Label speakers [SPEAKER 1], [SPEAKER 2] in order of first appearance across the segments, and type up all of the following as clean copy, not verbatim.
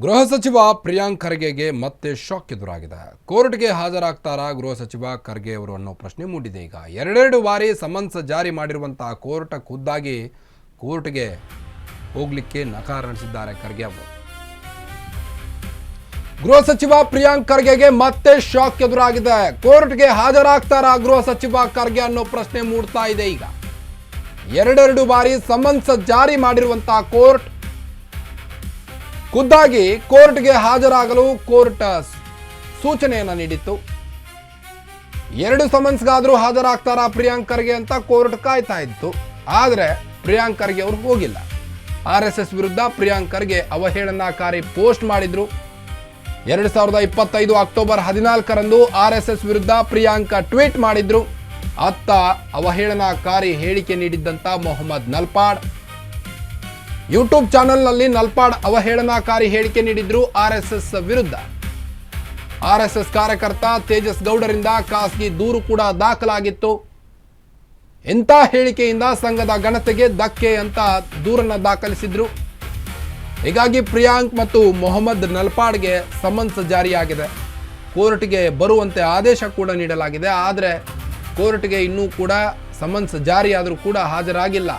[SPEAKER 1] ಗೃಹ ಸಚಿವ ಪ್ರಿಯಾಂಕ್ ಖರ್ಗೆಗೆ ಮತ್ತೆ ಶಾಕ್ ಎದುರಾಗಿದೆ. ಕೋರ್ಟ್ಗೆ ಹಾಜರಾಗ್ತಾರಾ ಗೃಹ ಸಚಿವ ಖರ್ಗೆ ಅವರು ಅನ್ನೋ ಪ್ರಶ್ನೆ ಮೂಡಿದೆ. ಈಗ ಎರಡೆರಡು ಬಾರಿ ಸಮನ್ಸ್ ಜಾರಿ ಮಾಡಿರುವಂತಹ ಕೋರ್ಟ್ ಖುದ್ದಾಗಿ ಕೋರ್ಟ್ಗೆ ಹೋಗ್ಲಿಕ್ಕೆ ನಕಾರ ನಡೆಸಿದ್ದಾರೆ ಖರ್ಗೆ ಅವರು. ಗೃಹ ಸಚಿವ ಪ್ರಿಯಾಂಕ್ ಖರ್ಗೆಗೆ ಮತ್ತೆ ಶಾಕ್ ಎದುರಾಗಿದೆ. ಕೋರ್ಟ್ಗೆ ಹಾಜರಾಗ್ತಾರಾ ಗೃಹ ಸಚಿವ ಖರ್ಗೆ ಅನ್ನೋ ಪ್ರಶ್ನೆ ಮೂಡ್ತಾ ಇದೆ. ಈಗ ಎರಡೆರಡು ಬಾರಿ ಸಮನ್ಸ್ ಜಾರಿ ಮಾಡಿರುವಂತಹ ಕೋರ್ಟ್ ಖುದ್ದಾಗಿ ಕೋರ್ಟ್ಗೆ ಹಾಜರಾಗಲು ಕೋರ್ಟ್ ಸೂಚನೆಯನ್ನು ನೀಡಿತ್ತು. ಎರಡು ಸಮನ್ಸ್ಗಾದರೂ ಹಾಜರಾಗ್ತಾರಾ ಪ್ರಿಯಾಂಕ್ ಖರ್ಗೆ ಅಂತ ಕೋರ್ಟ್ ಕಾಯ್ತಾ ಇತ್ತು. ಆದರೆ ಪ್ರಿಯಾಂಕ್ ಖರ್ಗೆ ಅವರು ಹೋಗಿಲ್ಲ. RSS ವಿರುದ್ಧ ಪ್ರಿಯಾಂಕ್ ಖರ್ಗೆ ಅವಹೇಳನಕಾರಿ ಪೋಸ್ಟ್ ಮಾಡಿದ್ರು. 2025 ಅಕ್ಟೋಬರ್ 14ರಂದು RSS ವಿರುದ್ಧ ಪ್ರಿಯಾಂಕ ಟ್ವೀಟ್ ಮಾಡಿದ್ರು. ಅತ್ತ ಅವಹೇಳನಕಾರಿ ಹೇಳಿಕೆ ನೀಡಿದ್ದಂತ ಮೊಹಮ್ಮದ್ ನಲ್ಪಾಡ್ ಯೂಟ್ಯೂಬ್ ಚಾನೆಲ್ನಲ್ಲಿ ನಲ್ಪಾಡ್ ಅವಹೇಳನಕಾರಿ ಹೇಳಿಕೆ ನೀಡಿದ್ರು RSS ವಿರುದ್ಧ. RSS ಕಾರ್ಯಕರ್ತ ತೇಜಸ್ ಗೌಡರಿಂದ ಖಾಸಗಿ ದೂರು ಕೂಡ ದಾಖಲಾಗಿತ್ತು. ಇಂಥ ಹೇಳಿಕೆಯಿಂದ ಸಂಘದ ಘನತೆಗೆ ಧಕ್ಕೆ ಅಂತ ದೂರನ್ನ ದಾಖಲಿಸಿದ್ರು. ಹೀಗಾಗಿ ಪ್ರಿಯಾಂಕ್ ಮತ್ತು ಮೊಹಮ್ಮದ್ ನಲ್ಪಾಡ್ಗೆ ಸಮನ್ಸ್ ಜಾರಿಯಾಗಿದೆ. ಕೋರ್ಟ್ಗೆ ಬರುವಂತೆ ಆದೇಶ ಕೂಡ ನೀಡಲಾಗಿದೆ. ಆದರೆ ಕೋರ್ಟ್ಗೆ ಇನ್ನೂ ಕೂಡ ಸಮನ್ಸ್ ಜಾರಿಯಾದರೂ ಕೂಡ ಹಾಜರಾಗಿಲ್ಲ.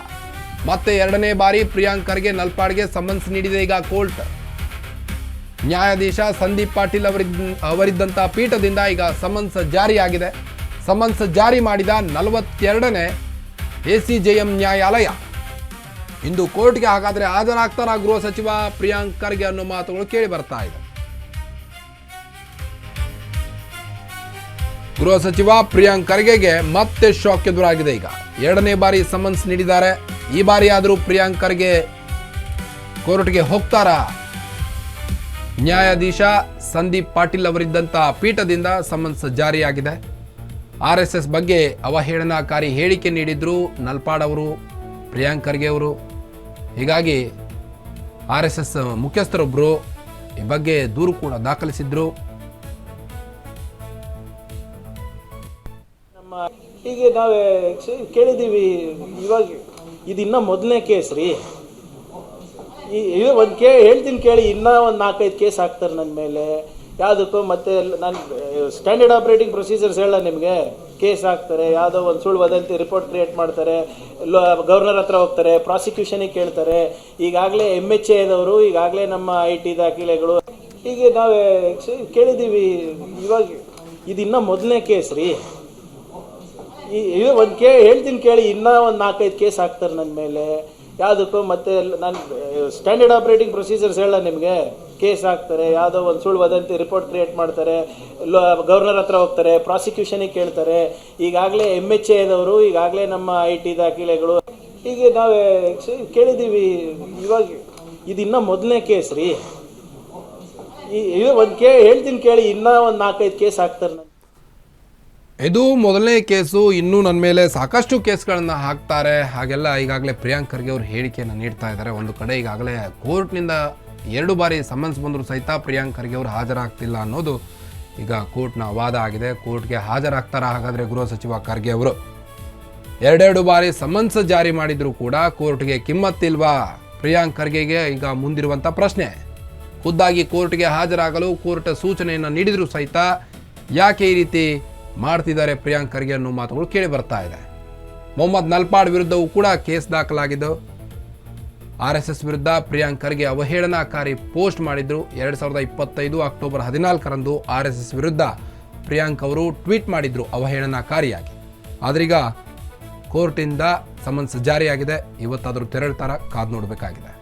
[SPEAKER 1] ಮತ್ತೆ ಎರಡನೇ ಬಾರಿ ಪ್ರಿಯಾಂಕ್ ಖರ್ಗೆ ನಲ್ಪಾಡ್ಗೆ ಸಮನ್ಸ್ ನೀಡಿದೆ ಈಗ ಕೋರ್ಟ್. ನ್ಯಾಯಾಧೀಶ ಸಂದೀಪ್ ಪಾಟೀಲ್ ಅವರಿದ್ದಂಥ ಪೀಠದಿಂದ ಈಗ ಸಮನ್ಸ್ ಜಾರಿಯಾಗಿದೆ. ಸಮನ್ಸ್ ಜಾರಿ ಮಾಡಿದ 42ನೇ ACJM ನ್ಯಾಯಾಲಯ ಇಂದು ಕೋರ್ಟ್ಗೆ ಹಾಗಾದ್ರೆ ಹಾಜರಾಗ್ತಾರಾ ಗೃಹ ಸಚಿವ ಪ್ರಿಯಾಂಕ್ ಖರ್ಗೆ ಅನ್ನೋ ಮಾತುಗಳು ಕೇಳಿ ಬರ್ತಾ ಇದೆ. ಗೃಹ ಸಚಿವ ಪ್ರಿಯಾಂಕ್ ಖರ್ಗೆಗೆ ಮತ್ತೆ ಶಾಕ್ ಎದುರಾಗಿದೆ. ಈಗ ಎರಡನೇ ಬಾರಿ ಸಮನ್ಸ್ ನೀಡಿದ್ದಾರೆ. ಈ ಬಾರಿ ಆದರೂ ಪ್ರಿಯಾಂಕ್ ಖರ್ಗೆ ಕೋರ್ಟ್ಗೆ ಹೋಗ್ತಾರಾ? ನ್ಯಾಯಾಧೀಶ ಸಂದೀಪ್ ಪಾಟೀಲ್ ಅವರಿದ್ದಂಥ ಪೀಠದಿಂದ ಸಮನ್ಸ್ ಜಾರಿಯಾಗಿದೆ. RSS ಬಗ್ಗೆ ಅವಹೇಳನಕಾರಿ ಹೇಳಿಕೆ ನೀಡಿದ್ರು ನಲ್ಪಾಡ್ ಅವರು, ಪ್ರಿಯಾಂಕ್ ಖರ್ಗೆ ಅವರು. ಹೀಗಾಗಿ RSS ಮುಖ್ಯಸ್ಥರೊಬ್ಬರು ಈ ಬಗ್ಗೆ ದೂರು ಕೂಡ ದಾಖಲಿಸಿದ್ರು.
[SPEAKER 2] ಹೀಗೆ ನಾವು ಕೇಳಿದ್ದೀವಿ. ಇವಾಗ ಇದಿನ್ನ ಮೊದಲನೇ ಕೇಸ್ ರೀ. ಇದು ಒಂದು ಹೇಳ್ತೀನಿ ಕೇಳಿ, ಇನ್ನೂ ಒಂದು 4-5 ಕೇಸ್ ಹಾಕ್ತಾರೆ ನನ್ನ ಮೇಲೆ. ಯಾವುದಕ್ಕೂ ಮತ್ತೆ ನಾನು ಸ್ಟ್ಯಾಂಡರ್ಡ್ ಆಪ್ರೇಟಿಂಗ್ ಪ್ರೊಸೀಜರ್ಸ್ ಹೇಳ ನಿಮಗೆ. ಕೇಸ್ ಹಾಕ್ತಾರೆ, ಯಾವುದೋ ಒಂದು ಸುಳ್ಳು ವದಂತಿ ರಿಪೋರ್ಟ್ ಕ್ರಿಯೇಟ್ ಮಾಡ್ತಾರೆ, ಗವರ್ನರ್ ಹತ್ರ ಹೋಗ್ತಾರೆ, ಪ್ರಾಸಿಕ್ಯೂಷನಿಗೆ ಕೇಳ್ತಾರೆ. ಈಗಾಗಲೇ MHAದವರು, ಈಗಾಗಲೇ ನಮ್ಮ IT ದಾಖಲೆಗಳು. ಹೀಗೆ ನಾವು ಕೇಳಿದ್ದೀವಿ. ಇವಾಗ ಇದಿನ್ನ ಮೊದಲನೇ ಕೇಸ್ ರೀ. ಇದು ಒಂದು ಹೇಳ್ತೀನಿ ಕೇಳಿ, ಇನ್ನೂ ಒಂದು 4-5 ಕೇಸ್ ಹಾಕ್ತಾರೆ ನನ್ನ ಮೇಲೆ. ಯಾವುದಕ್ಕೂ ಮತ್ತೆ ನಾನು ಸ್ಟ್ಯಾಂಡರ್ಡ್ ಆಪ್ರೇಟಿಂಗ್ ಪ್ರೊಸೀಜರ್ಸ್ ಹೇಳ ನಿಮಗೆ. ಕೇಸ್ ಹಾಕ್ತಾರೆ, ಯಾವುದೋ ಒಂದು ಸುಳ್ಳು ವದಂತಿ ರಿಪೋರ್ಟ್ ಕ್ರಿಯೇಟ್ ಮಾಡ್ತಾರೆ, ಗವರ್ನರ್ ಹತ್ರ ಹೋಗ್ತಾರೆ, ಪ್ರಾಸಿಕ್ಯೂಷನಿಗೆ ಕೇಳ್ತಾರೆ. ಈಗಾಗಲೇ MHAದವರು, ಈಗಾಗಲೇ ನಮ್ಮ IT ದಾಖಲೆಗಳು. ಹೀಗೆ ನಾವು ಕೇಳಿದ್ದೀವಿ. ಇವಾಗ ಇದಿನ್ನ ಮೊದಲನೇ ಕೇಸ್ ರೀ. ಇದು ಒಂದು ಹೇಳ್ತೀನಿ ಕೇಳಿ, ಇನ್ನೂ ಒಂದು 4-5 ಕೇಸ್ ಹಾಕ್ತಾರೆ.
[SPEAKER 1] ಇದು ಮೊದಲನೇ ಕೇಸು. ಇನ್ನೂ ನನ್ನ ಮೇಲೆ ಸಾಕಷ್ಟು ಕೇಸ್ಗಳನ್ನು ಹಾಕ್ತಾರೆ ಹಾಗೆಲ್ಲ ಈಗಾಗಲೇ ಪ್ರಿಯಾಂಕ್ ಖರ್ಗೆ ಅವರು ಹೇಳಿಕೆಯನ್ನು ನೀಡ್ತಾ ಇದ್ದಾರೆ. ಒಂದು ಕಡೆ ಈಗಾಗಲೇ ಕೋರ್ಟ್ನಿಂದ 2 ಬಾರಿ ಸಮನ್ಸ್ ಬಂದರೂ ಸಹಿತ ಪ್ರಿಯಾಂಕ್ ಖರ್ಗೆ ಅವರು ಹಾಜರಾಗ್ತಿಲ್ಲ ಅನ್ನೋದು ಈಗ ಕೋರ್ಟ್ನ ವಾದ ಆಗಿದೆ. ಕೋರ್ಟ್ಗೆ ಹಾಜರಾಗ್ತಾರಾ ಹಾಗಾದರೆ ಗೃಹ ಸಚಿವ ಖರ್ಗೆ ಅವರು? ಎರಡೆರಡು ಬಾರಿ ಸಮನ್ಸ್ ಜಾರಿ ಮಾಡಿದರೂ ಕೂಡ ಕೋರ್ಟ್ಗೆ ಕಿಮ್ಮತ್ತಿಲ್ವಾ ಪ್ರಿಯಾಂಕ್ ಖರ್ಗೆಗೆ? ಈಗ ಮುಂದಿರುವಂಥ ಪ್ರಶ್ನೆ. ಖುದ್ದಾಗಿ ಕೋರ್ಟ್ಗೆ ಹಾಜರಾಗಲು ಕೋರ್ಟ್ ಸೂಚನೆಯನ್ನು ನೀಡಿದರೂ ಸಹಿತ ಯಾಕೆ ಈ ರೀತಿ ಮಾಡ್ತಿದ್ದಾರೆ ಪ್ರಿಯಾಂಕ್ ಖರ್ಗೆ ಅನ್ನೋ ಮಾತುಗಳು ಕೇಳಿ ಬರ್ತಾ ಇದೆ. ಮೊಹಮ್ಮದ್ ನಲ್ಪಾಡ್ ವಿರುದ್ಧವೂ ಕೂಡ ಕೇಸ್ ದಾಖಲಾಗಿದ್ದು. RSS ವಿರುದ್ಧ ಪ್ರಿಯಾಂಕ್ ಖರ್ಗೆ ಅವಹೇಳನಕಾರಿ ಪೋಸ್ಟ್ ಮಾಡಿದ್ರು. 2025 ಅಕ್ಟೋಬರ್ 14ರಂದು RSS ವಿರುದ್ಧ ಪ್ರಿಯಾಂಕ್ ಅವರು ಟ್ವೀಟ್ ಮಾಡಿದ್ರು ಅವಹೇಳನಕಾರಿಯಾಗಿ. ಆದ್ರೀಗ ಕೋರ್ಟಿಂದ ಸಮನ್ಸ್ ಜಾರಿಯಾಗಿದೆ. ಇವತ್ತಾದರೂ ತೆರಳ್ತಾರ? ಕಾದು ನೋಡಬೇಕಾಗಿದೆ.